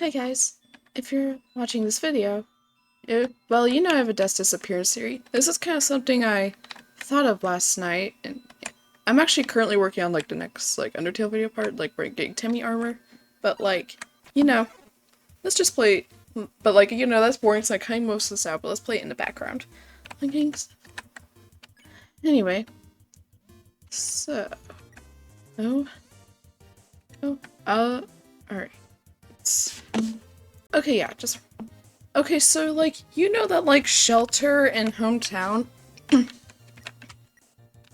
Hey guys, if you're watching this video, well, you know I have a Death Disappearance theory. This is kind of something I thought of last night, and I'm actually currently working on, like, the next, like, Undertale video part, like, we're getting Timmy armor, but, like, you know, let's just play, but, like, you know, that's boring, so I kind of most of this out, but let's play it in the background. Anyway, so, oh, alright. Okay, yeah, just okay, so, like, you know that, like, shelter in hometown?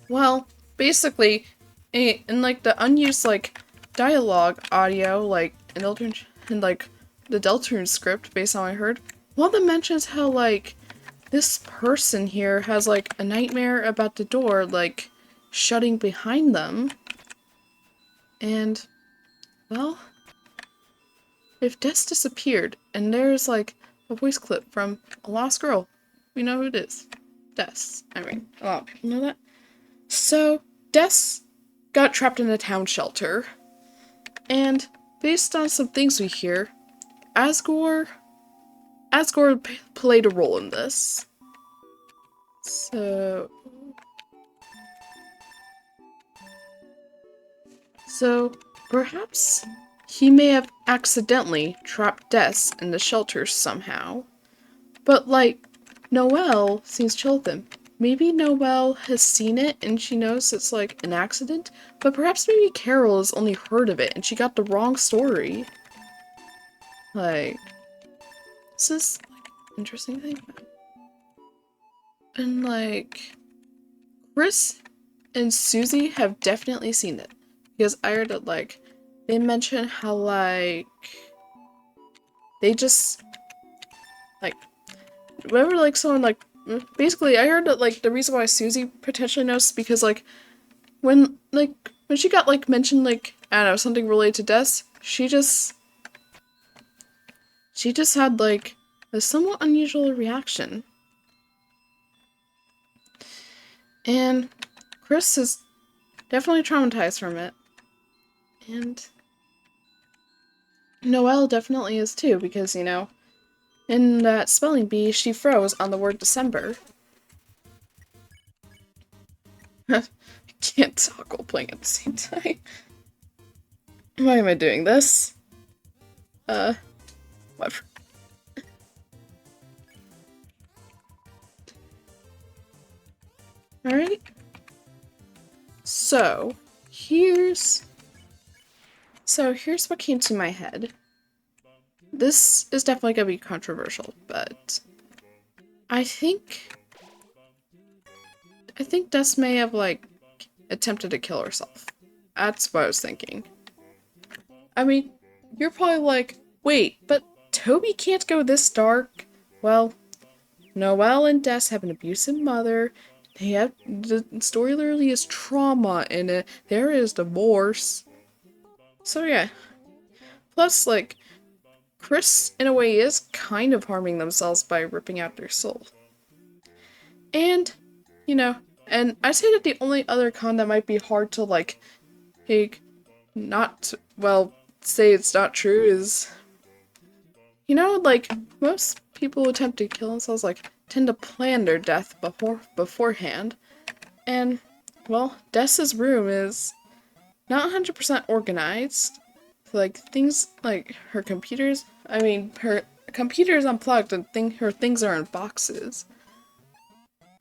Well, basically, in, like, the unused, like, dialogue audio, like, in, like, the Deltarune script, based on what I heard, one of them mentions how, like, this person here has, like, a nightmare about the door, like, shutting behind them. And, well, if Des disappeared, and there's, like, a voice clip from a lost girl, we know who it is. Des. I mean, a lot of people know that. So, Des got trapped in a town shelter, and based on some things we hear, Asgore played a role in this. So perhaps he may have accidentally trapped Des in the shelter somehow. But, like, Noelle seems chill with him. Maybe Noelle has seen it and she knows it's, like, an accident, but perhaps maybe Carol has only heard of it and she got the wrong story. Like, this is, like, interesting thing. And, like, Chris and Susie have definitely seen it. Because I heard that, like, they mention how, like, they just, like, whenever, like, someone, like, basically, I heard that, like, the reason why Susie potentially knows is because, like, when she got, like, mentioned, like, I don't know, something related to Des, she just had, like, a somewhat unusual reaction. And Chris is definitely traumatized from it. And Noelle definitely is too, because, you know, in that spelling bee, she froze on the word December. I can't talk while playing at the same time. Why am I doing this? Whatever. Alright. So, here's what came to my head. This is definitely gonna be controversial, but I think Des may have, like, attempted to kill herself. That's what I was thinking. I mean, you're probably like, wait, but Toby can't go this dark. Well, Noelle and Des have an abusive mother. They have, the story literally is trauma in it. There is divorce. So yeah. Plus, like, Chris, in a way, is kind of harming themselves by ripping out their soul. And, you know, and I'd say that the only other con that might be hard to, like, say it's not true is, you know, like, most people who attempt to kill themselves, like, tend to plan their death beforehand. And, well, Des's room is not 100% organized. Like, things, like, her computer is unplugged and her things are in boxes.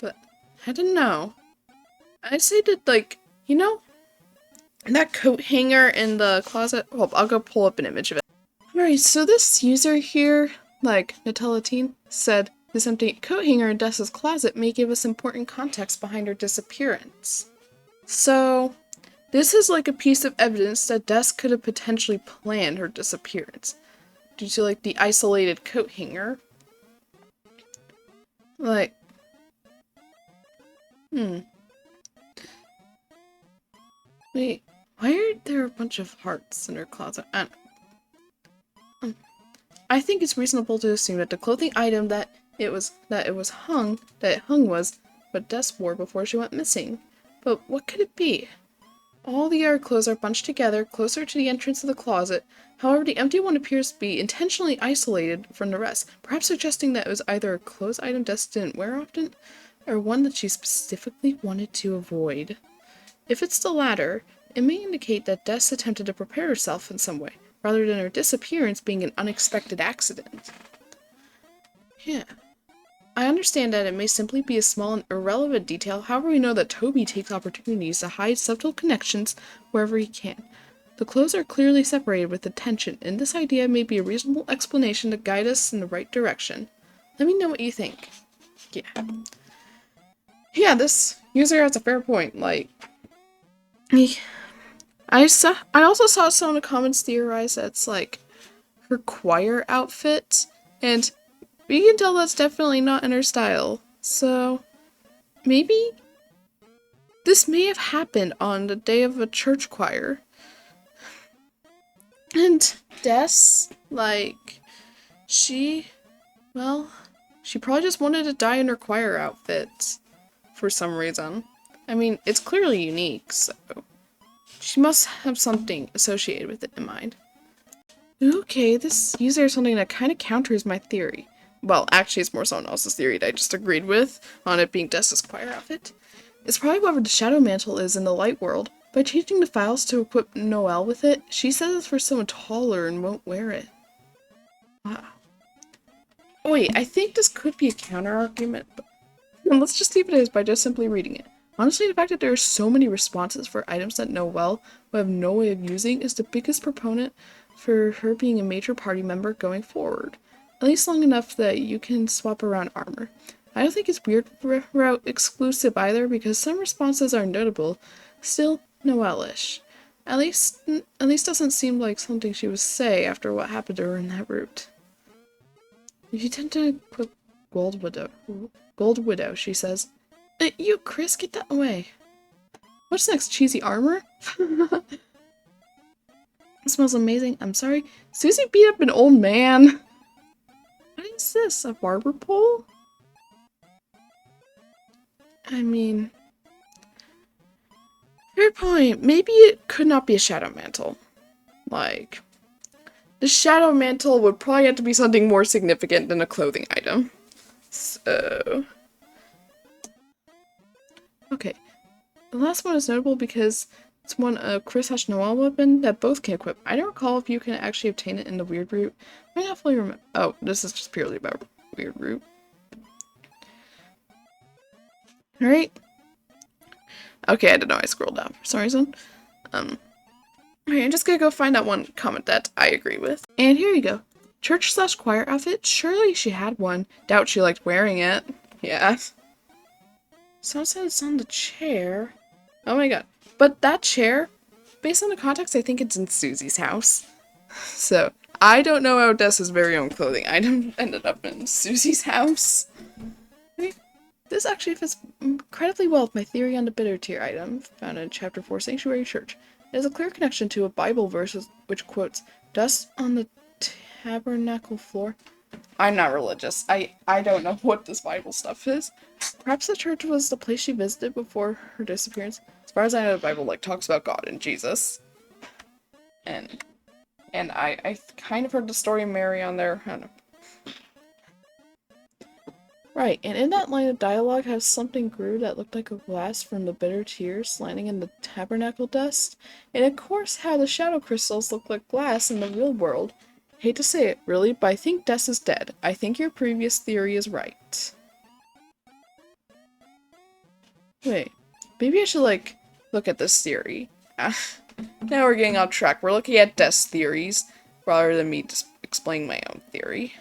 But, I don't know. I'd say that, like, you know, that coat hanger in the closet? Well, I'll go pull up an image of it. Alright, so this user here, like, Nutella Teen, said, this empty coat hanger in Des's closet may give us important context behind her disappearance. So, this is like a piece of evidence that Des could have potentially planned her disappearance due to, like, the isolated coat hanger. Like, wait, why are there a bunch of hearts in her closet? I think it's reasonable to assume that the clothing item that it hung was what Des wore before she went missing. But what could it be? All the other clothes are bunched together closer to the entrance of the closet. However, the empty one appears to be intentionally isolated from the rest, perhaps suggesting that it was either a clothes item Des didn't wear often, or one that she specifically wanted to avoid. If it's the latter, it may indicate that Des attempted to prepare herself in some way, rather than her disappearance being an unexpected accident. Yeah. I understand that it may simply be a small and irrelevant detail, however we know that Toby takes opportunities to hide subtle connections wherever he can. The clothes are clearly separated with intention, and this idea may be a reasonable explanation to guide us in the right direction. Let me know what you think. Yeah, this user has a fair point. Like, I also saw some of the comments theorize that it's like her choir outfit, and you can tell that's definitely not in her style. So maybe this may have happened on the day of a church choir. And Des, like, she probably just wanted to die in her choir outfit for some reason. I mean, it's clearly unique, so she must have something associated with it in mind. Okay, this user has something that kind of counters my theory. Well, actually, it's more someone else's theory that I just agreed with on it being Des's choir outfit. It's probably whatever the Shadow Mantle is in the light world. By changing the files to equip Noelle with it, she says it's for someone taller and won't wear it. Wow. Wait, I think this could be a counter-argument, but let's just see if it is by just simply reading it. Honestly, the fact that there are so many responses for items that Noelle will have no way of using is the biggest proponent for her being a major party member going forward. At least long enough that you can swap around armor. I don't think it's weird route exclusive either because some responses are notable, still Noelle-ish. At least doesn't seem like something she would say after what happened to her in that route. If you tend to equip Gold Widow, she says. You, Chris, get that away. What's next, cheesy armor? It smells amazing. I'm sorry. Susie beat up an old man. What is this, a barber pole? I mean, fair point. Maybe it could not be a shadow mantle. Like, the shadow mantle would probably have to be something more significant than a clothing item. So, okay. The last one is notable because it's one of Chris/Noelle weapon that both can equip. I don't recall if you can actually obtain it in the weird route. I might not fully remember. Oh, this is just purely about weird route. Alright. Okay, I don't know, I scrolled down for some reason. Alright, I'm just gonna go find that one comment that I agree with. And here you go. Church/choir outfit? Surely she had one. Doubt she liked wearing it. Yeah. Someone said it's on the chair. Oh my god. But that chair, based on the context, I think it's in Susie's house. So, I don't know how Des's very own clothing item ended up in Susie's house. This actually fits incredibly well with my theory on the bitter tier item, found in Chapter 4, Sanctuary Church. It has a clear connection to a Bible verse which quotes, "Dust on the tabernacle floor." I'm not religious. I don't know what this Bible stuff is. Perhaps the church was the place she visited before her disappearance. As far as I know, the Bible talks about God and Jesus. And I kind of heard the story of Mary on there. I don't know. Right, and in that line of dialogue has something grew that looked like a glass from the bitter tears landing in the tabernacle dust. And of course how the shadow crystals look like glass in the real world. Hate to say it, really, but I think Des is dead. I think your previous theory is right. Wait, maybe I should, like, look at this theory. Now we're getting off track. We're looking at Des theories, rather than me just explaining my own theory.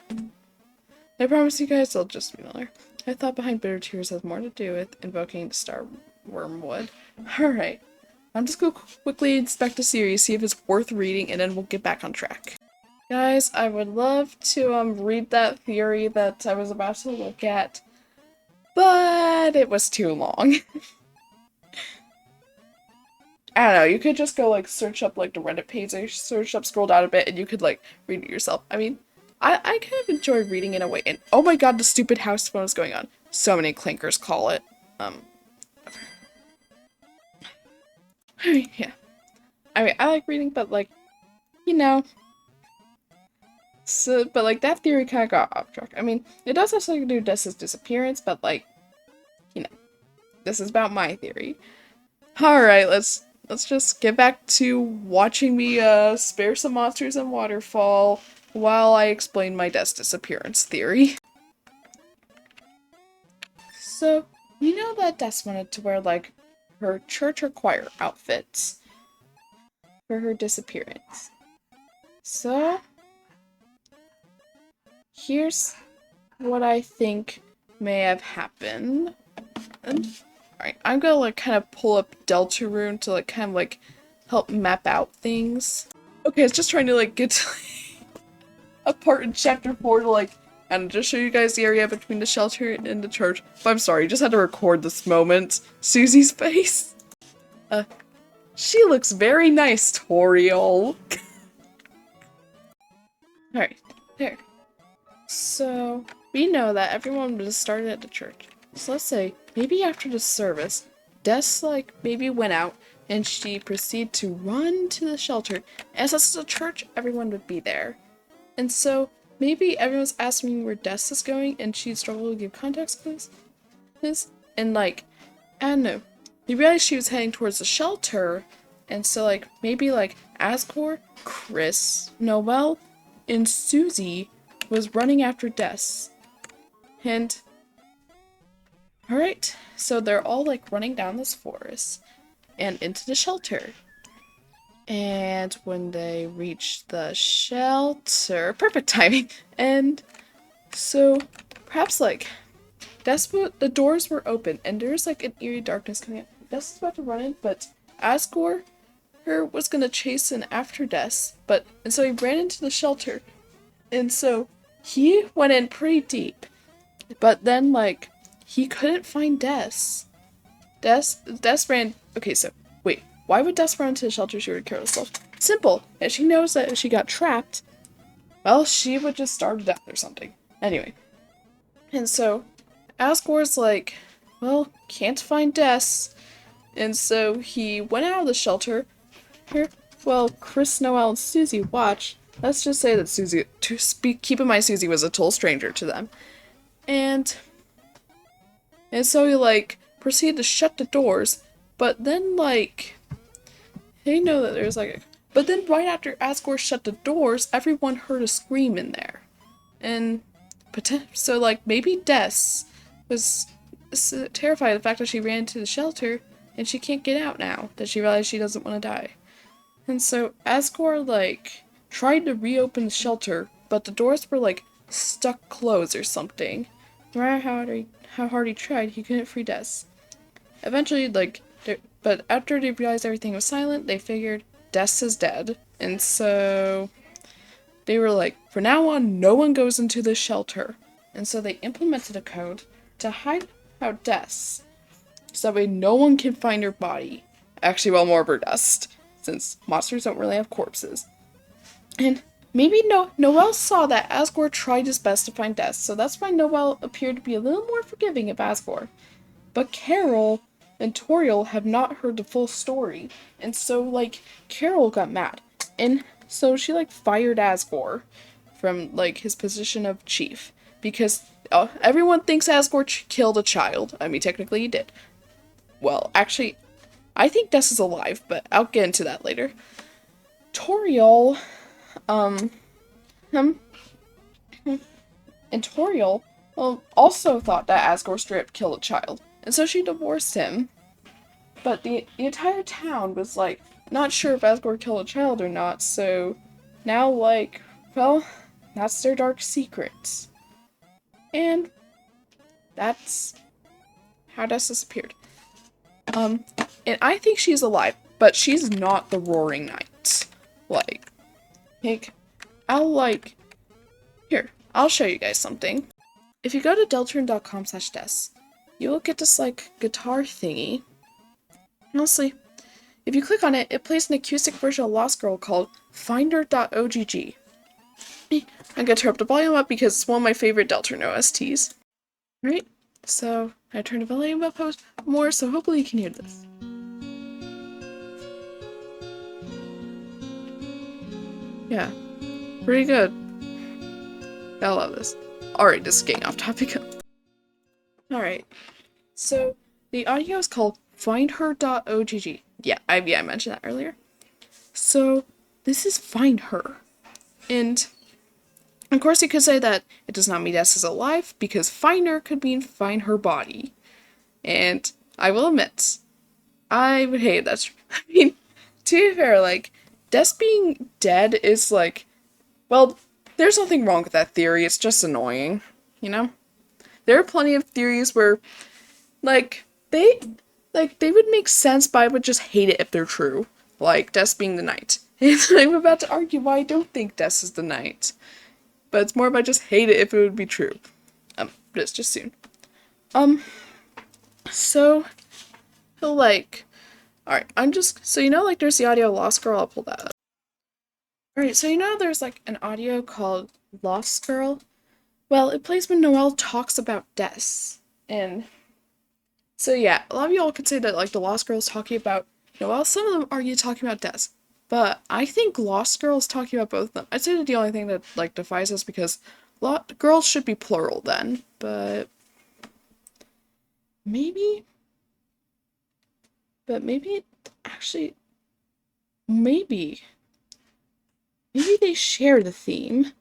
I promise you guys, I'll just be Miller. I thought behind Bitter Tears has more to do with invoking the star wormwood. Alright, I'm just gonna quickly inspect the series, see if it's worth reading, and then we'll get back on track. Guys, I would love to read that theory that I was about to look at, but it was too long. I don't know, you could just go, like, search up, like, the Reddit page, scroll down a bit, and you could, like, read it yourself. I mean, I kind of enjoy reading in a way, and oh my god, the stupid house phone is going on. So many clankers call it. Yeah. I mean, I like reading, but like, you know, so, but like that theory kind of got off track. I mean, it does have something to do with Dessa's disappearance, but like, you know, this is about my theory. All right, let's just get back to watching me spare some monsters and waterfall while I explain my Des disappearance theory. So, you know that Des wanted to wear like her church or choir outfits for her disappearance. So, here's what I think may have happened. Alright, I'm gonna like kind of pull up Deltarune to like kind of like help map out things. Okay, I was just trying to like get to a part in chapter 4 to like, and just show you guys the area between the shelter and the church. But I'm sorry, just had to record this moment. Susie's face. She looks very nice, Toriel. Alright, there. So, we know that everyone was started at the church. So let's say, maybe after the service, Des, like, maybe went out, and she proceeded to run to the shelter. As this is a church, everyone would be there. And so, maybe everyone's asking where Des is going, and she struggled to give context clues. And, like, I don't know. You realize she was heading towards the shelter, and so, like, maybe, like, Asgore, Chris, Noelle, and Susie was running after Des. And alright, so they're all like running down this forest and into the shelter. And when they reach the shelter, perfect timing. And so perhaps like the doors were open and there's like an eerie darkness coming up. Des is about to run in, but Asgore was gonna chase in after Des, and so he ran into the shelter. And so he went in pretty deep, but then, like, he couldn't find Des. Des ran. Okay, so, wait, why would Des run into the shelter? She would kill herself. Simple. If she knows that if she got trapped, well, she would just starve to death or something. Anyway. And so, Asgore's like, well, can't find Des. And so he went out of the shelter. Well, Chris, Noelle, and Susie watched. Let's just say that keep in mind Susie was a total stranger to them. And so he, like, proceeded to shut the doors, but then, like, they know that there's, like, but then right after Asgore shut the doors, everyone heard a scream in there. And, so, like, maybe Des was terrified of the fact that she ran into the shelter, and she can't get out now, that she realized she doesn't want to die. And so Asgore, like, tried to reopen the shelter, but the doors were, like, stuck closed or something. No matter how hard he tried, he couldn't free Des. Eventually, like, but after they realized everything was silent, they figured Des is dead. And so they were like, from now on, no one goes into the shelter. And so they implemented a code to hide out Des, so that way no one can find her body. Actually, well, more of her dust, since monsters don't really have corpses. And maybe Noelle saw that Asgore tried his best to find Des, so that's why Noelle appeared to be a little more forgiving of Asgore. But Carol and Toriel have not heard the full story, and so, like, Carol got mad. And so she, like, fired Asgore from, like, his position of chief, because everyone thinks Asgore killed a child. I mean, technically he did. Well, actually, I think Des is alive, but I'll get into that later. Toriel, and Toriel, also thought that Asgore straight up killed a child, and so she divorced him. But the entire town was, like, not sure if Asgore killed a child or not, so now, like, well, that's their dark secret. And that's how Des disappeared. And I think she's alive, but she's not the Roaring Knight. Like, I'll show you guys something. If you go to deltarune.com/des, you will get this, like, guitar thingy. Honestly, if you click on it, it plays an acoustic version of Lost Girl called Finder.ogg. I'm gonna turn up the volume up because it's one of my favorite Deltarune OSTs. Right? So, I turned the volume up more, so hopefully you can hear this. Yeah, pretty good. I love this. Alright, this is getting off topic. Alright, so the audio is called findher.ogg. Yeah, I mentioned that earlier. So this is find her. And of course you could say that it does not mean Des is alive, because find her could mean find her body. And I will admit, I would hate that. I mean, to be fair, like, Des being dead is like, well, there's nothing wrong with that theory, it's just annoying, you know? There are plenty of theories where, like, they would make sense, but I would just hate it if they're true. Like, Des being the knight. And I'm about to argue why I don't think Des is the knight. But it's more about just hate it if it would be true. But it's just soon. So, like, alright, so you know, like, there's the audio Lost Girl, I'll pull that up. Alright, so you know there's, like, an audio called Lost Girl? Well, it plays when Noelle talks about Des. And so yeah, a lot of y'all could say that, like, the Lost Girl is talking about Noelle. Some of them argue talking about Des. But I think Lost Girl is talking about both of them. I'd say that the only thing that, like, defies us, because girls should be plural then. But maybe, actually, maybe they share the theme.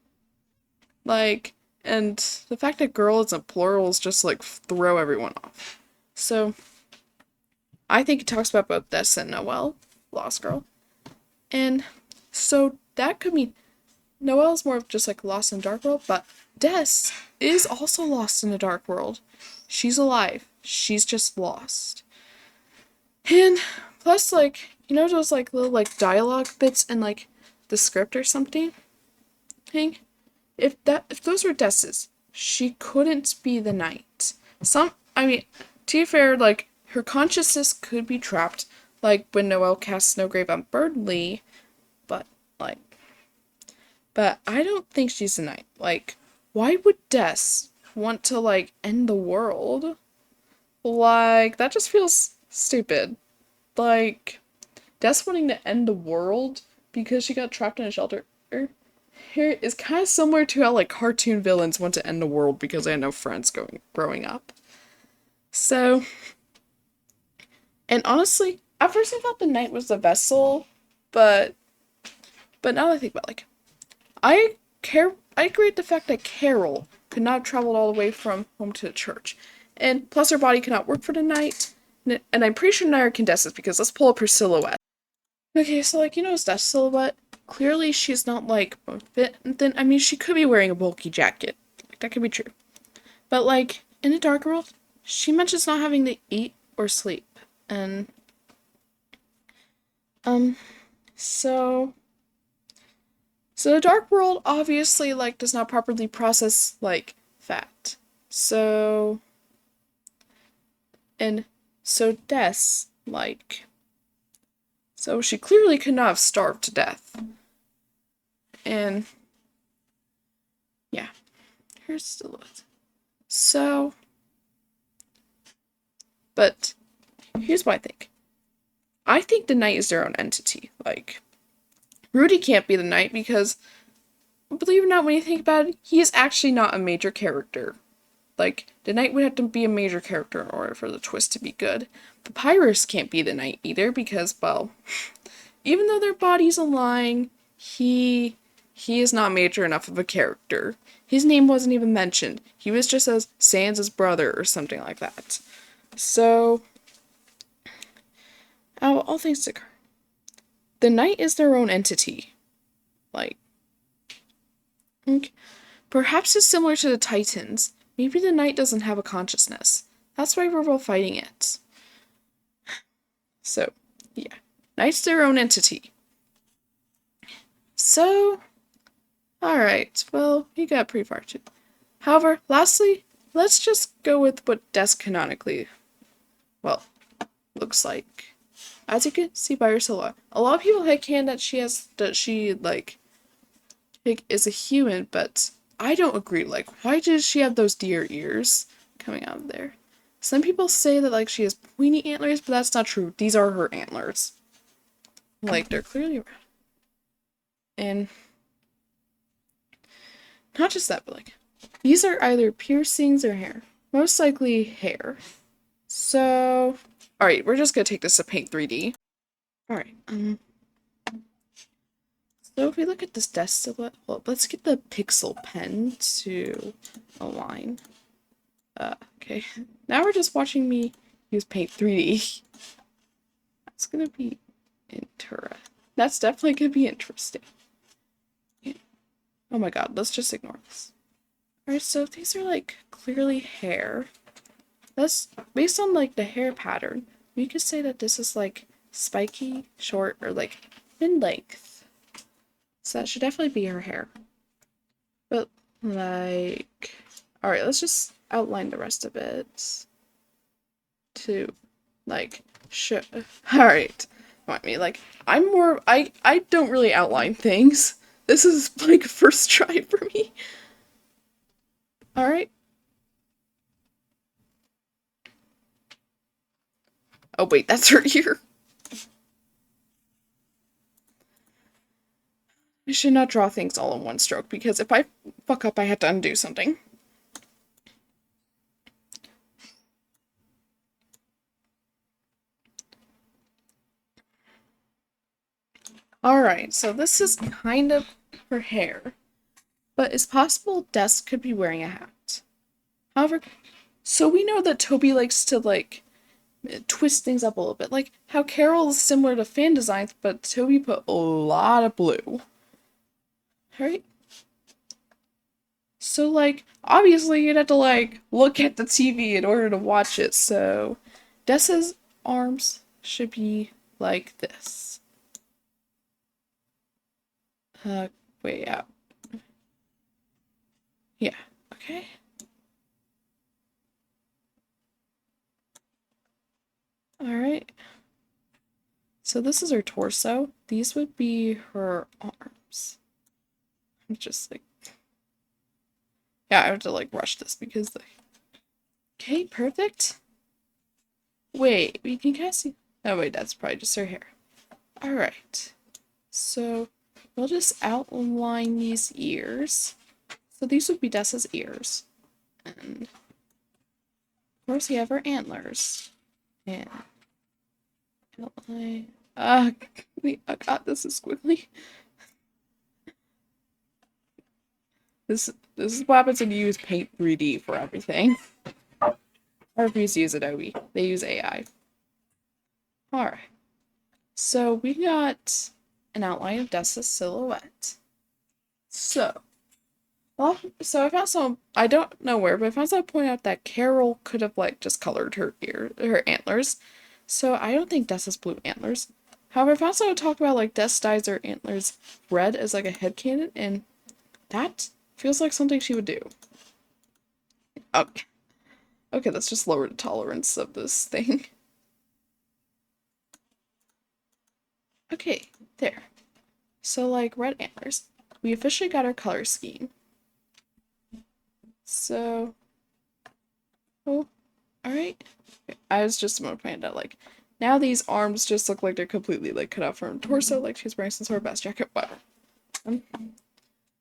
Like, and the fact that girl isn't plural is just, like, throw everyone off. So, I think it talks about both Des and Noelle, Lost Girl. And so that could mean Noelle's more of just, like, lost in a dark world, but Des is also lost in a dark world. She's alive. She's just lost. And plus, like, you know those, like, little, like, dialogue bits in, like, the script or something? If those were Des's, she couldn't be the knight. I mean, to be fair, like, her consciousness could be trapped, like, when Noelle cast Snowgrave on Burnley, but I don't think she's the knight. Like, why would Des want to, like, end the world? Like, that just feels stupid. Like, Des wanting to end the world because she got trapped in a shelter here is kind of similar to how, like, cartoon villains want to end the world because they had no friends growing up. So, and honestly, at first I thought the knight was the vessel, but now I think about, like, I agree with the fact that Carol could not have traveled all the way from home to the church, and plus her body could not work for the knight, and I'm pretty sure neither can Des's, because let's pull up her silhouette. Okay, so, like, you know, Des's silhouette. Clearly, she's not, like, fit. Then, I mean, she could be wearing a bulky jacket. Like, that could be true. But, like, in the dark world, she mentions not having to eat or sleep. And, so the dark world obviously, like, does not properly process, like, fat. So Des, like, so she clearly could not have starved to death. And, yeah. Here's still it. So, but, here's what I think. I think the knight is their own entity. Like, Rudy can't be the knight because, believe it or not, when you think about it, he is actually not a major character. Like, the knight would have to be a major character in order for the twist to be good. Papyrus can't be the knight either because, well, even though their bodies align, he is not major enough of a character. His name wasn't even mentioned. He was just as Sans' brother or something like that. So, all things to occur. The knight is their own entity. Like, okay. Perhaps it's similar to the Titans. Maybe the knight doesn't have a consciousness. That's why we're both fighting it. So, yeah. Knight's their own entity. So, alright, well, you got pretty far too. However, lastly, let's just go with what Des canonically, well, looks like. As you can see by her silhouette. A lot of people headcanon that she, like, is a human, but I don't agree. Like, why does she have those deer ears coming out of there? Some people say that, like, she has pointy antlers, but that's not true. These are her antlers. Like, they're clearly round. And, not just that, but like, these are either piercings or hair. Most likely hair. So, alright, we're just gonna take this to paint 3D. Alright, so if we look at this desk silhouette, well, let's get the pixel pen to align. Okay. Now we're just watching me use paint 3D. That's gonna be interesting. That's definitely gonna be interesting. Yeah. Oh my god, let's just ignore this. Alright, so if these are like clearly hair, that's based on like the hair pattern, we could say that this is like spiky, short, or like mid-length. So that should definitely be her hair. But like, alright, let's just outline the rest of it to like show. Alright. I mean, like, I don't really outline things. This is like first try for me. Alright. Oh wait, that's her ear. I should not draw things all in one stroke, because if I fuck up, I have to undo something. Alright, so this is kind of her hair, but it's possible Des could be wearing a hat. However, so we know that Toby likes to, like, twist things up a little bit. Like, how Carol is similar to fan designs, but Toby put a lot of blue. Alright? So, like, obviously you'd have to, like, look at the TV in order to watch it, so Des's arms should be like this. Wait, out. Yeah, okay. Alright. So this is her torso. These would be her arms. I'm just like... Yeah, I have to like rush this because like... Okay, perfect. Wait, we can kind of see... Oh wait, that's probably just her hair. Alright. So, we'll just outline these ears. So these would be Dessa's ears. And of course we have her antlers. And outline... oh god, this is squiggly. This is what happens when you use Paint 3D for everything. Or if you use Adobe. They use AI. Alright. So we got an outline of Dessa's silhouette. So, well, so I found some, I don't know where, but I found someone point out that Carol could have like just colored her her antlers. So I don't think Dessa's blue antlers. However, I found someone talk about like Des dyes her antlers red as like a headcanon, and that feels like something she would do. Okay. Okay, let's just lower the tolerance of this thing. Okay, there. So, like, red antlers. We officially got our color scheme. So, oh, alright. I was just about to point out, like, now these arms just look like they're completely, like, cut out from her torso, like she's wearing some sort of vest jacket, whatever.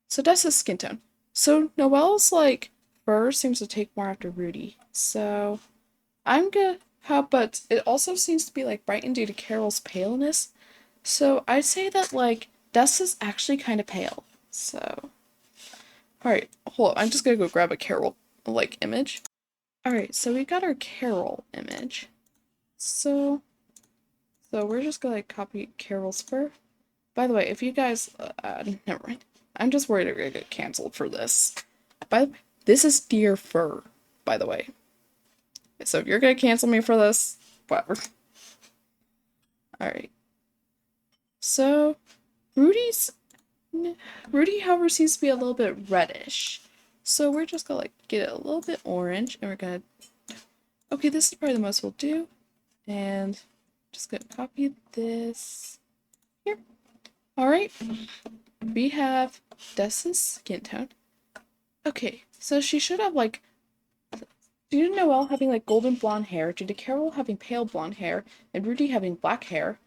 So Dessa's skin tone. So Noelle's, like, fur seems to take more after Rudy. So, I'm gonna have, but it also seems to be, like, brightened due to Carol's paleness. So, I'd say that, like, Dessa's actually kind of pale. So, alright, hold up. I'm just gonna go grab a Carol, like, image. Alright, so we got our Carol image. So we're just gonna, like, copy Carol's fur. By the way, if you guys, never mind. I'm just worried I'm gonna get canceled for this. But this is deer fur, by the way. So if you're gonna cancel me for this, whatever. Alright. So, Rudy, however, seems to be a little bit reddish. So we're just gonna, like, get it a little bit orange, and we're gonna... Okay, this is probably the most we'll do. And just gonna copy this here. Alright. We have Dessa's skin tone. Okay, so she should have, like... Due to Noelle having, like, golden blonde hair, due to Carol having pale blonde hair, and Rudy having black hair,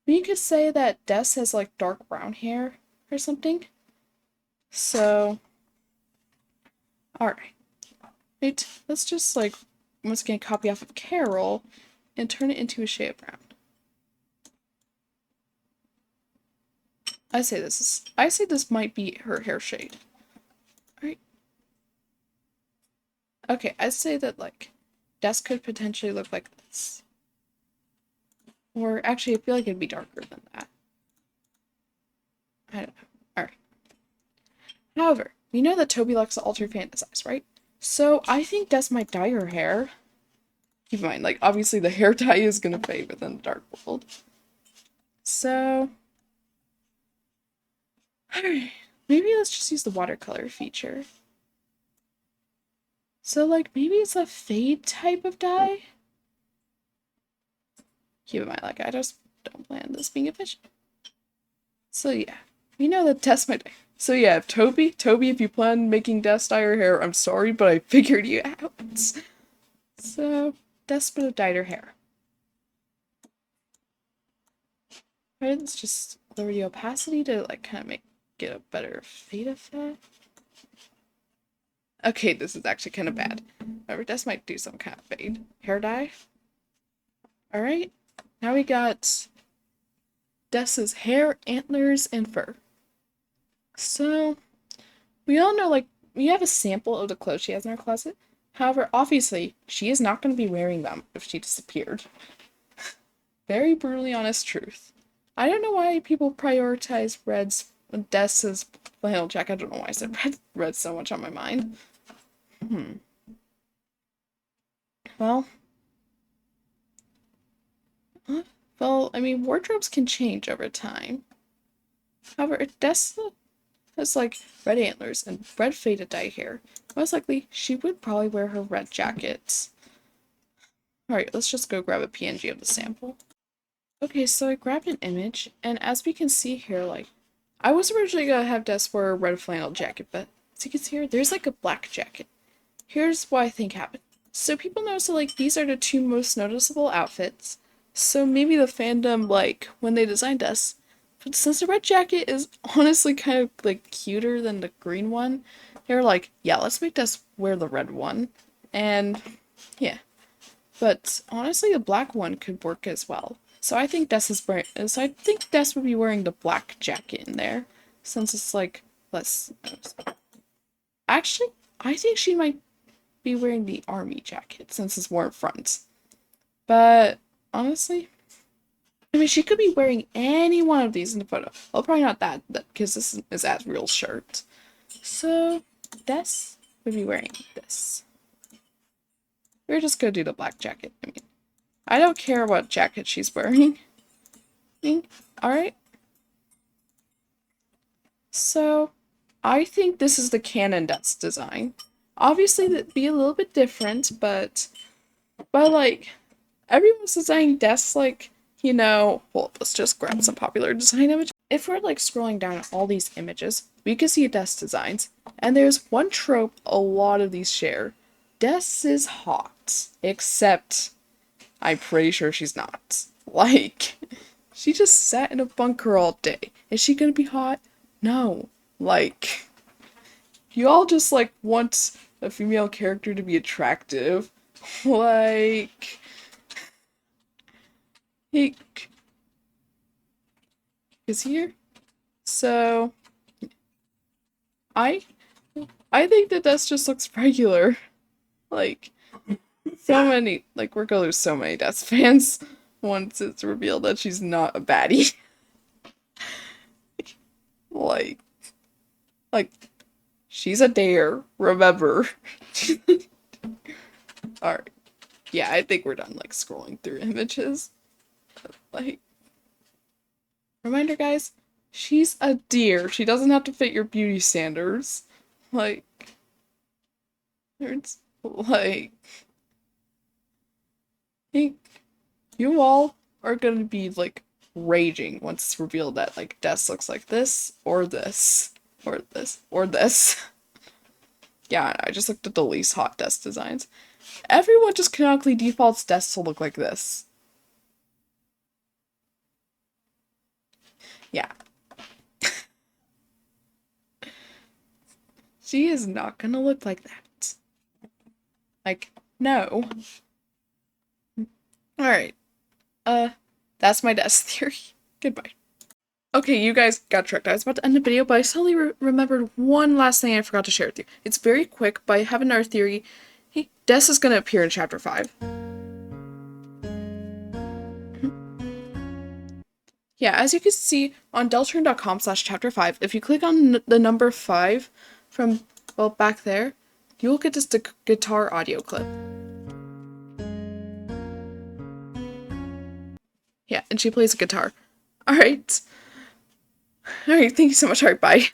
we could say that Des has, like, dark brown hair or something. So, Alright. Right, let's just like once again copy off of Carol and turn it into a shade of brown. I say this might be her hair shade. Alright. Okay, I'd say that like Des could potentially look like this. Or actually I feel like it'd be darker than that. I don't know. Alright. However, we know that Toby likes to alter fantasize, right? So I think Des might dye her hair. Keep in mind, like, obviously the hair dye is gonna fade within the dark world. So, alright, maybe let's just use the watercolor feature. So, like, maybe it's a fade type of dye? Keep in mind, like, I just don't plan this being efficient. So, yeah, we know that Des might dye. So, yeah, Toby, if you plan making Des dye her hair, I'm sorry, but I figured you out. So, Des would have dyed her hair. Right, let's just lower the opacity to like kind of get a better fade effect. Okay, this is actually kind of bad. However, Des might do some kind of fade. Hair dye. Alright, now we got Des's hair, antlers, and fur. So, we all know like we have a sample of the clothes she has in her closet. However, obviously, she is not going to be wearing them if she disappeared. Very brutally honest truth. I don't know why people prioritize Des's flannel jacket. I don't know why I said red so much on my mind. Well, I mean, wardrobes can change over time. However, if Des has like red antlers and red faded dye hair, most likely she would probably wear her red jackets. Alright, let's just go grab a PNG of the sample. Okay, so I grabbed an image, and as we can see here, like, I was originally gonna have Des wear a red flannel jacket, but as you can see here, there's like a black jacket. Here's what I think happened. So people notice that, like, these are the two most noticeable outfits. So maybe the fandom, like, when they designed Des, but since the red jacket is honestly kind of, like, cuter than the green one, they were like, yeah, let's make Des wear the red one. And, yeah. But honestly, the black one could work as well. So I think Des would be wearing the black jacket in there, since it's like less. Actually, I think she might be wearing the army jacket since it's more front. But honestly, I mean, she could be wearing any one of these in the photo. Well, probably not that because this is as real shirt. So Des would be wearing this. We're just gonna do the black jacket. I mean, I don't care what jacket she's wearing. Alright. So, I think this is the canon Des design. Obviously, that'd be a little bit different, but like, everyone's designing Des like, you know, well, let's just grab some popular design images. If we're like scrolling down at all these images, we can see Des designs, and there's one trope a lot of these share. Des is hot, except I'm pretty sure she's not. Like, she just sat in a bunker all day. Is she gonna be hot? No. Like, you all just, like, want a female character to be attractive. Like, he is here. So, I think that Des just looks regular. Like, so many, like, we're gonna lose so many Des fans once it's revealed that she's not a baddie. like, like, she's a dare, remember. Alright. Yeah, I think we're done, like, scrolling through images. Like, reminder, guys, she's a deer. She doesn't have to fit your beauty standards. Like, it's, like, I think you all are gonna be, like, raging once it's revealed that, like, Des looks like this, or this, or this, or this. Yeah, I just looked at the least hot Des designs. Everyone just canonically defaults Des to look like this. Yeah. She is not gonna look like that. Like, no. Alright. That's my desk theory. Goodbye. Okay, you guys got tricked. I was about to end the video, but I suddenly remembered one last thing I forgot to share with you. It's very quick, but I have another theory. Hey, Des is gonna appear in chapter 5. Yeah, as you can see on delturn.com/chapter 5, if you click on the number 5 from, well, back there, you will get this guitar audio clip. Yeah, and she plays a guitar. Alright. Alright, thank you so much. Alright, bye.